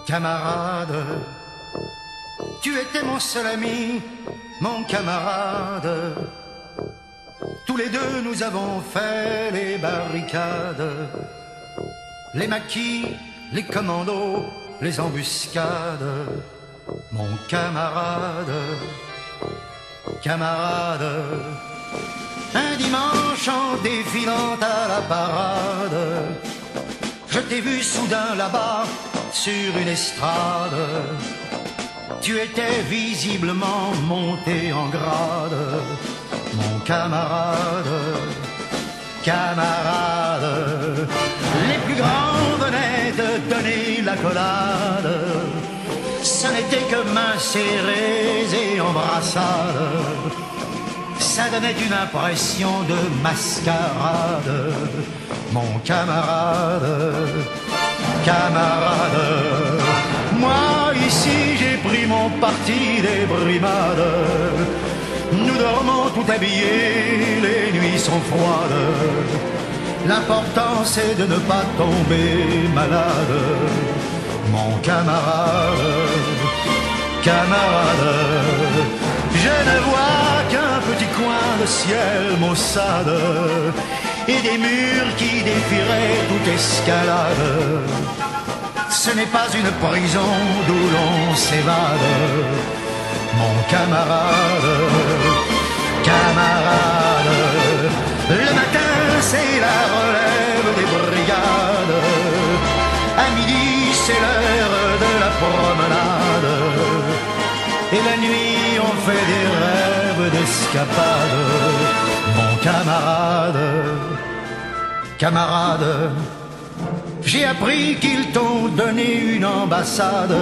Camarade, tu étais mon seul ami, mon camarade. Tous les deux nous avons fait les barricades, les maquis, les commandos, les embuscades. Mon camarade, camarade, un dimanche en défilant à la parade, je t'ai vu soudain là-bas sur une estrade. Tu étais visiblement monté en grade, mon camarade, camarade. Les plus grands venaient de donner l'accolade. Ce n'était que mains serrées et embrassades. Ça donnait une impression de mascarade, mon camarade, camarade. Moi ici j'ai pris mon parti des brimades. Nous dormons tout habillés, les nuits sont froides. L'important c'est de ne pas tomber malade, mon camarade, camarade. Je ne vois qu'un petit coin de ciel maussade et des murs qui défieraient toute escalade. Ce n'est pas une prison d'où l'on s'évade, mon camarade, camarade. Le matin c'est la relève des brigades, à midi c'est l'heure de la promenade, et la nuit on fait des rêves d'escapade, mon camarade, camarade. J'ai appris qu'ils t'ont donné une ambassade